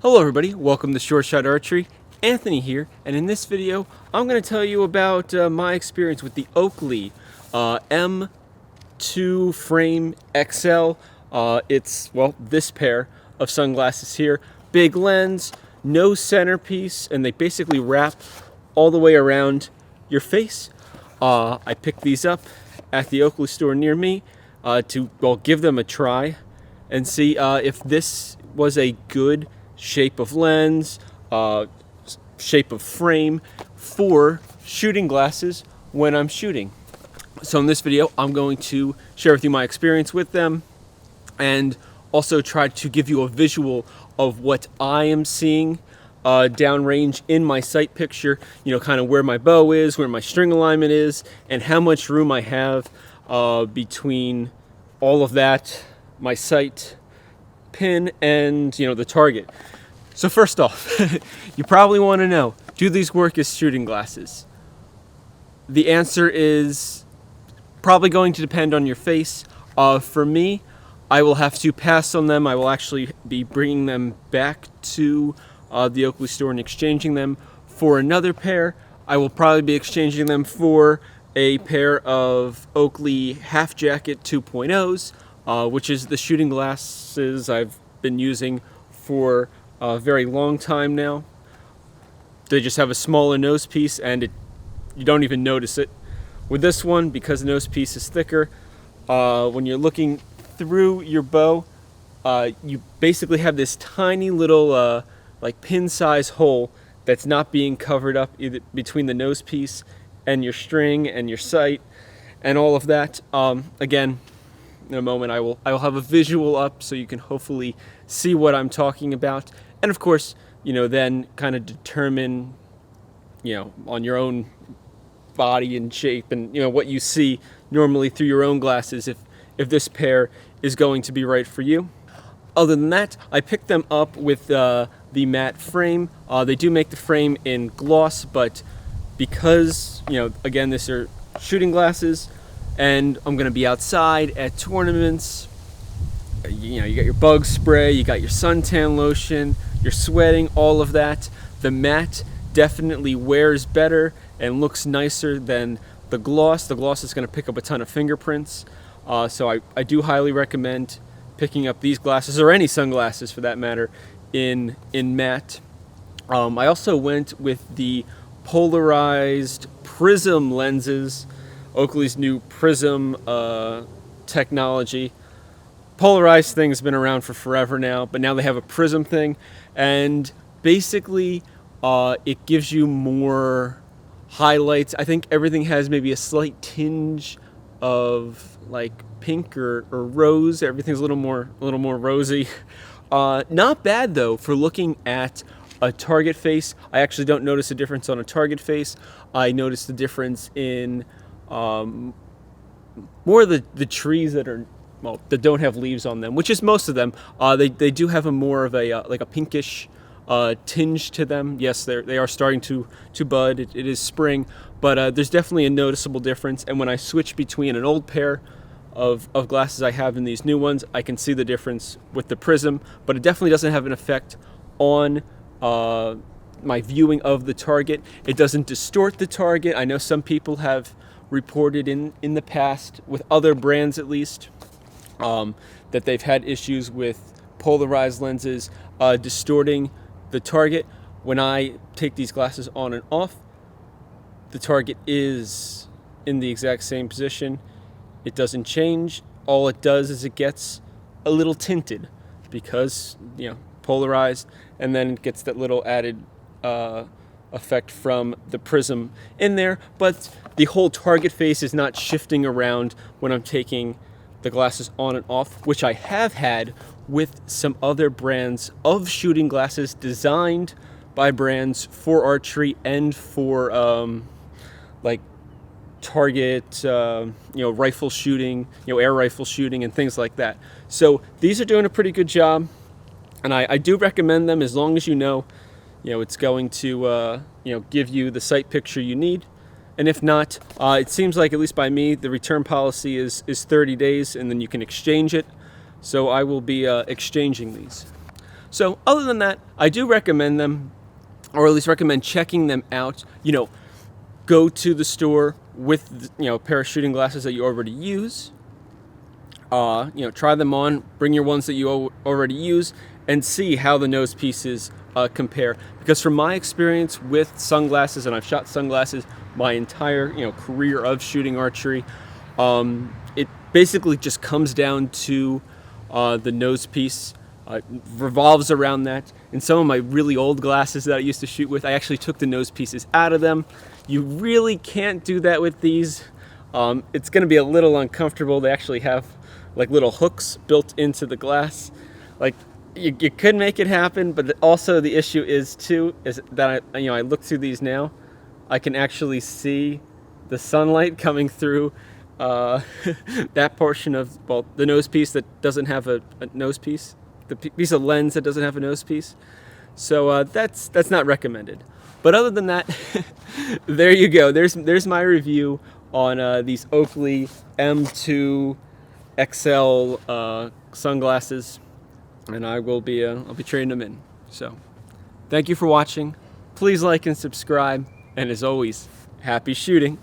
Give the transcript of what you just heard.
Hello everybody, welcome to Short Shot Archery. Anthony here, and in this video I'm going to tell you about my experience with the Oakley M2 Frame XL. It's, well, this pair of sunglasses here. Big lens, no centerpiece, and they basically wrap all the way around your face. I picked these up at the Oakley store near me to, well, give them a try and see if this was a good shape of lens, shape of frame for shooting glasses when I'm shooting. So in this video, I'm going to share with you my experience with them and also try to give you a visual of what I am seeing downrange in my sight picture, you know, kind of where my bow is, where my string alignment is, and how much room I have between all of that, my sight pin and, you know, the target. So first off, you probably want to know, do these work as shooting glasses? The answer is probably going to depend on your face. For me, I will have to pass on them. I will actually be bringing them back to the Oakley store and exchanging them for another pair. I will probably be exchanging them for a pair of Oakley Half Jacket 2.0s, which is the shooting glasses I've been using for a very long time now. They just have a smaller nose piece and you don't even notice it. With this one, because the nose piece is thicker, when you're looking through your bow, you basically have this tiny little like pin-size hole that's not being covered up either between the nose piece and your string and your sight and all of that. Again, in a moment I will have a visual up so you can hopefully see what I'm talking about, and of course, you know, then kind of determine, you know, on your own body and shape and, you know, what you see normally through your own glasses if this pair is going to be right for you. Other than that, I picked them up with the matte frame. They do make the frame in gloss, but because, you know, again, these are shooting glasses and I'm going to be outside at tournaments, you know, you got your bug spray, you got your suntan lotion, you're sweating, all of that. The matte definitely wears better and looks nicer than the gloss. The gloss is going to pick up a ton of fingerprints. So I do highly recommend picking up these glasses, or any sunglasses for that matter, in matte. I also went with the polarized prism lenses, Oakley's new prism technology. Polarized thing's been around for forever now, but now they have a prism thing, and basically it gives you more highlights. I think everything has maybe a slight tinge of like pink or rose. Everything's a little more rosy. Not bad though for looking at a target face. I actually don't notice a difference on a target face. I notice the difference in more of the trees that are, well, that don't have leaves on them, which is most of them. They do have a more of a like a pinkish tinge to them. Yes, they are starting to bud. It is spring, but there's definitely a noticeable difference. And when I switch between an old pair of glasses I have and these new ones, I can see the difference with the prism, but it definitely doesn't have an effect on my viewing of the target. It doesn't distort the target. I know some people have reported in the past, with other brands at least, that they've had issues with polarized lenses distorting the target. When I take these glasses on and off, the target is in the exact same position. It doesn't change. All it does is it gets a little tinted because, you know, polarized, and then it gets that little added effect from the prism in there, but the whole target face is not shifting around when I'm taking the glasses on and off, which I have had with some other brands of shooting glasses designed by brands for archery and for like target, you know, rifle shooting, you know, air rifle shooting and things like that. So these are doing a pretty good job, and I do recommend them as long as you know it's going to you know, give you the sight picture you need. And if not, it seems like, at least by me, the return policy is 30 days and then you can exchange it. So I will be exchanging these. So other than that, I do recommend them, or at least recommend checking them out. You know, go to the store with, you know, a pair of shooting glasses that you already use. You know, try them on, bring your ones that you already use, and see how the nose pieces compare. Because from my experience with sunglasses, and I've shot sunglasses my entire, you know, career of shooting archery, it basically just comes down to the nose piece. Revolves around that. In some of my really old glasses that I used to shoot with, I actually took the nose pieces out of them. You really can't do that with these. It's going to be a little uncomfortable. They actually have like little hooks built into the glass. Like you could make it happen, but also the issue is that I look through these now, I can actually see the sunlight coming through that portion of, well, the nose piece that doesn't have a nose piece, the piece of lens that doesn't have a nose piece. So that's not recommended. But other than that, there you go. There's my review on these Oakley M2 XL sunglasses, and I'll be trading them in. So thank you for watching. Please like and subscribe, and as always, happy shooting.